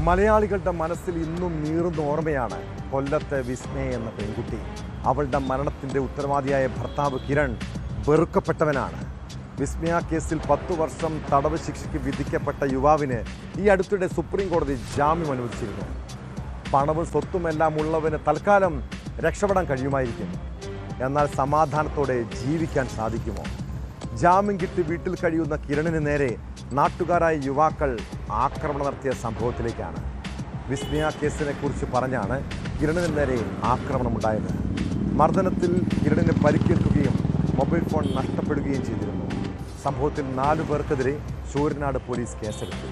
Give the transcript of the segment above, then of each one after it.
മലയാളികളുടെ മനസ്സിൽ ഇന്നും നീറുന്ന ഓർമ്മയാണ് കൊല്ലത്തെ വിസ്മയ എന്ന പെൺകുട്ടി. അവളുടെ മരണത്തിൻ്റെ ഉത്തരവാദിയായ ഭർത്താവ് കിരൺ വെറുക്കപ്പെട്ടവനാണ്. വിസ്മയ കേസിൽ 10 വർഷം തടവ് ശിക്ഷയ്ക്ക് വിധിക്കപ്പെട്ട യുവാവിന് ഈ അടുത്തിടെ സുപ്രീം കോടതി ജാമ്യം അനുവദിച്ചിരുന്നു. പണവും സ്വത്തുമെല്ലാം ഉള്ളവന് തൽക്കാലം രക്ഷപ്പെടാൻ കഴിയുമായിരിക്കും. എന്നാൽ സമാധാനത്തോടെ ജീവിക്കാൻ സാധിക്കുമോ? ജാമ്യം കിട്ടി വീട്ടിൽ കഴിയുന്ന കിരണിന് നേരെ നാട്ടുകാരായ യുവാക്കൾ ആക്രമണം നടത്തിയ സംഭവത്തിലേക്കാണ്. വിസ്മയ കേസിനെ കുറിച്ച് പറഞ്ഞാണ് കിരണിന് നേരെ ആക്രമണമുണ്ടായത്. മർദ്ദനത്തിൽ കിരണിന് പരിക്കേൽക്കുകയും മൊബൈൽ ഫോൺ നഷ്ടപ്പെടുകയും ചെയ്തിരുന്നു. സംഭവത്തിൽ 4 പേർക്കെതിരെ ശൂരനാട് പോലീസ് കേസെടുത്തു.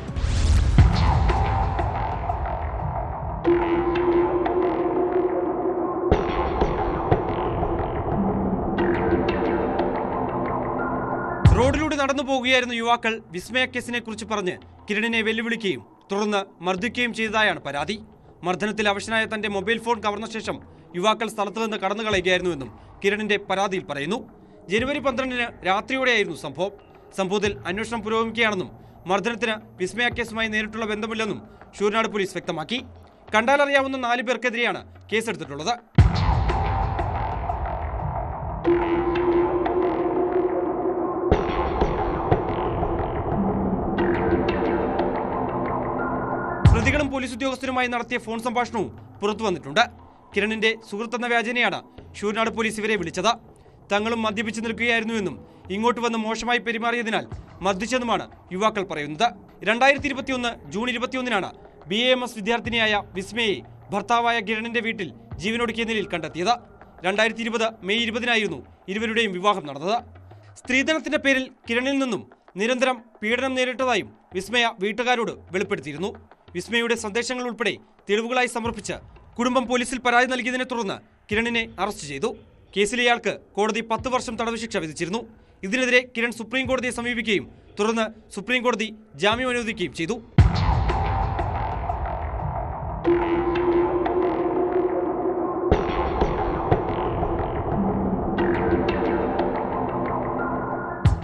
റോഡിലൂടെ നടന്നു പോകുകയായിരുന്ന യുവാക്കൾ വിസ്മയ കേസിനെ കുറിച്ച് പറഞ്ഞ് കിരണിനെ വെല്ലുവിളിക്കുകയും തുടർന്ന് മർദ്ദിക്കുകയും ചെയ്തതായാണ് പരാതി. മർദ്ദനത്തിൽ അവശനായ തന്റെ മൊബൈൽ ഫോൺ കവർന്ന ശേഷം യുവാക്കൾ സ്ഥലത്തു നിന്ന് കടന്നു കളയുകയായിരുന്നുവെന്നും കിരണിന്റെ പരാതിയിൽ പറയുന്നു. ജനുവരി 12-ന് രാത്രിയോടെയായിരുന്നു സംഭവം. സംഭവത്തിൽ അന്വേഷണം പുരോഗമിക്കുകയാണെന്നും മർദ്ദനത്തിന് വിസ്മയ കേസുമായി നേരിട്ടുള്ള ബന്ധമില്ലെന്നും ശൂരനാട് പോലീസ് വ്യക്തമാക്കി. കണ്ടാലറിയാവുന്ന 4 പേർക്കെതിരെയാണ് കേസെടുത്തിട്ടുള്ളത്. പ്രതികളും പോലീസ് ഉദ്യോഗസ്ഥരുമായി നടത്തിയ ഫോൺ സംഭാഷണവും പുറത്തു വന്നിട്ടുണ്ട്. കിരണിന്റെ സുഹൃത്തെന്ന വ്യാജേനയാണ് ശൂരനാട് പോലീസ് ഇവരെ വിളിച്ചത്. തങ്ങളും മദ്യപിച്ചു നിൽക്കുകയായിരുന്നുവെന്നും ഇങ്ങോട്ട് വന്ന് മോശമായി പെരുമാറിയതിനാൽ മർദ്ദിച്ചെന്നുമാണ് യുവാക്കൾ പറയുന്നത്. 2021 ജൂൺ 21-നാണ് BAMS വിദ്യാർത്ഥിനിയായ വിസ്മയെ ഭർത്താവായ കിരണിന്റെ വീട്ടിൽ ജീവനൊടുക്കിയ നിലയിൽ കണ്ടെത്തിയത്. 2020 മെയ് 20-നായിരുന്നു ഇരുവരുടെയും വിവാഹം നടന്നത്. സ്ത്രീധനത്തിന്റെ പേരിൽ കിരണിൽ നിന്നും നിരന്തരം പീഡനം നേരിട്ടതായും വിസ്മയ വീട്ടുകാരോട് വെളിപ്പെടുത്തിയിരുന്നു. വിസ്മയുടെ സന്ദേശങ്ങൾ ഉൾപ്പെടെ തെളിവുകളായി സമർപ്പിച്ച് കുടുംബം പോലീസിൽ പരാതി നൽകിയതിനെ തുടർന്ന് കിരണിനെ അറസ്റ്റ് ചെയ്തു. കേസിൽ ഇയാൾക്ക് കോടതി 10 വർഷം തടവ് ശിക്ഷ വിധിച്ചിരുന്നു. ഇതിനെതിരെ കിരൺ സുപ്രീം കോടതിയെ സമീപിക്കുകയും തുടർന്ന് സുപ്രീം കോടതി ജാമ്യം അനുവദിക്കുകയും ചെയ്തു.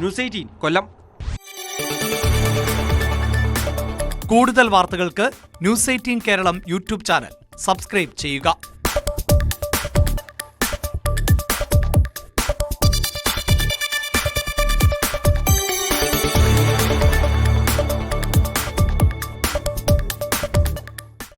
ന്യൂസ് 18 കൊല്ലം. കൂടുതൽ വാർത്തകൾക്ക് news 18 Keralam YouTube channel subscribe ചെയ്യുക.